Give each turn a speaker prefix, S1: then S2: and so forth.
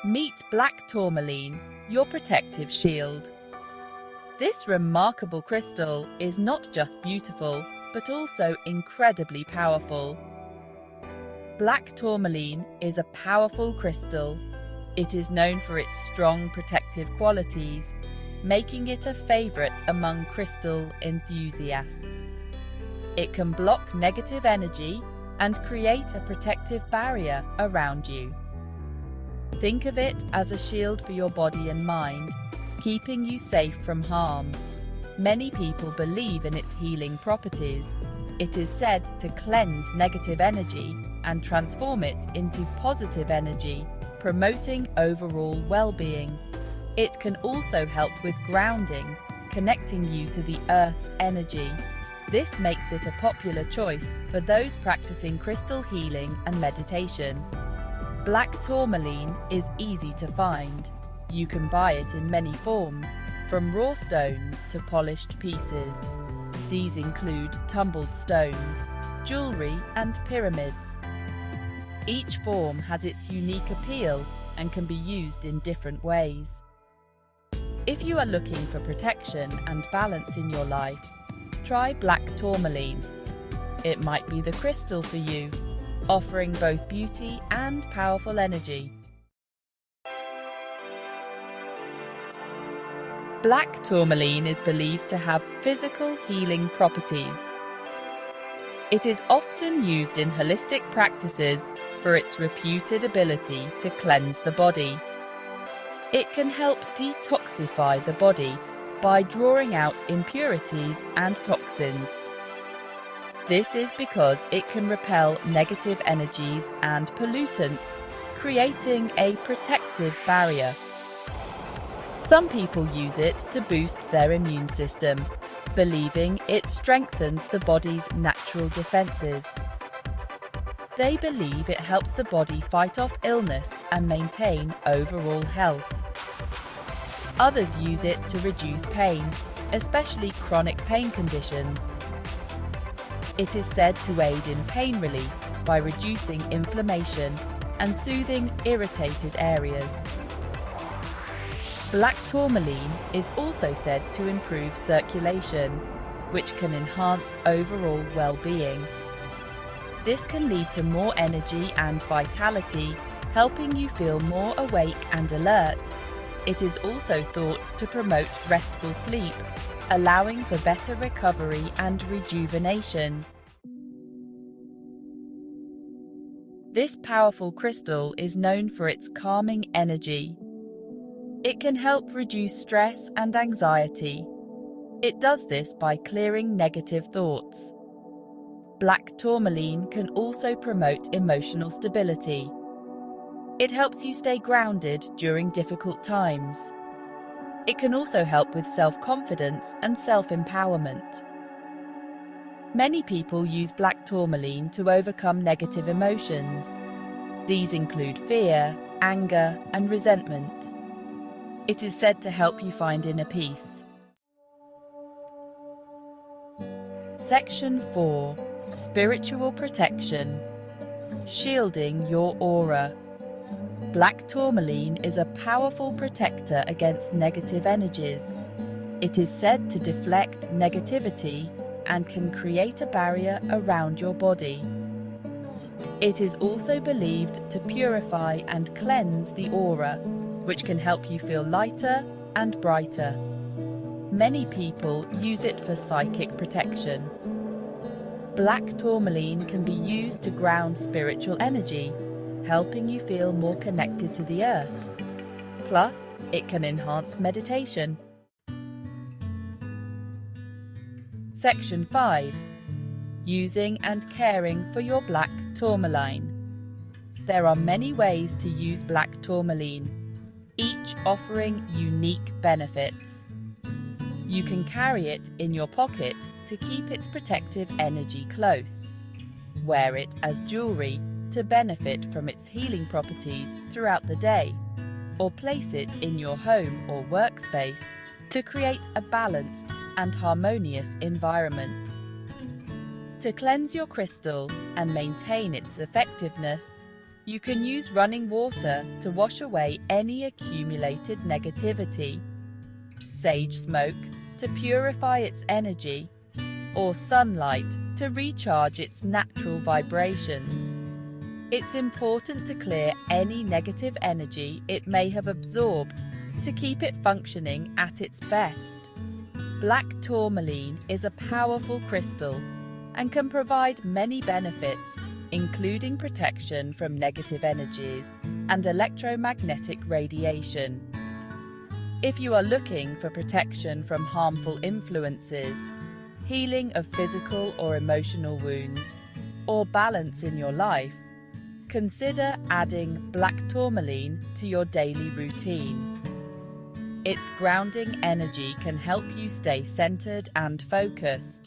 S1: Meet black tourmaline, your protective shield. This remarkable crystal is not just beautiful, but also incredibly powerful. Black tourmaline is a powerful crystal. It is known for its strong protective qualities, making it a favorite among crystal enthusiasts. It can block negative energy and create a protective barrier around you. Think of it as a shield for your body and mind, keeping you safe from harm. Many people believe in its healing properties. It is said to cleanse negative energy and transform it into positive energy, promoting overall well-being. It can also help with grounding, connecting you to the Earth's energy. This makes it a popular choice for those practicing crystal healing and meditation. Black tourmaline is easy to find. You can buy it in many forms, from raw stones to polished pieces. These include tumbled stones, jewelry, and pyramids. Each form has its unique appeal and can be used in different ways. If you are looking for protection and balance in your life, try black tourmaline. It might be the crystal for you, offering both beauty and powerful energy. Black tourmaline is believed to have physical healing properties. It is often used in holistic practices for its reputed ability to cleanse the body. It can help detoxify the body by drawing out impurities and toxins. This is because it can repel negative energies and pollutants, creating a protective barrier. Some people use it to boost their immune system, believing it strengthens the body's natural defenses. They believe it helps the body fight off illness and maintain overall health. Others use it to reduce pains, especially chronic pain conditions. It is said to aid in pain relief by reducing inflammation and soothing irritated areas. Black tourmaline is also said to improve circulation, which can enhance overall well-being. This can lead to more energy and vitality, helping you feel more awake and alert. It is also thought to promote restful sleep, allowing for better recovery and rejuvenation. This powerful crystal is known for its calming energy. It can help reduce stress and anxiety. It does this by clearing negative thoughts. Black tourmaline can also promote emotional stability. It helps you stay grounded during difficult times. It can also help with self-confidence and self-empowerment. Many people use black tourmaline to overcome negative emotions. These include fear, anger, and resentment. It is said to help you find inner peace. Section 4. Spiritual Protection. Shielding your aura. Black tourmaline is a powerful protector against negative energies. It is said to deflect negativity and can create a barrier around your body. It is also believed to purify and cleanse the aura, which can help you feel lighter and brighter. Many people use it for psychic protection. Black tourmaline can be used to ground spiritual energy, helping you feel more connected to the earth. Plus, it can enhance meditation. Section 5. Using and caring for your black tourmaline. There are many ways to use black tourmaline, each offering unique benefits. You can carry it in your pocket to keep its protective energy close. Wear it as jewelry to benefit from its healing properties throughout the day, or place it in your home or workspace to create a balanced and harmonious environment. To cleanse your crystal and maintain its effectiveness, You can use running water to wash away any accumulated negativity, sage smoke to purify its energy, or sunlight to recharge its natural vibrations. It's important to clear any negative energy it may have absorbed to keep it functioning at its best. Black tourmaline is a powerful crystal and can provide many benefits, including protection from negative energies and electromagnetic radiation. If you are looking for protection from harmful influences, healing of physical or emotional wounds, or balance in your life, consider adding black tourmaline to your daily routine. Its grounding energy can help you stay centered and focused,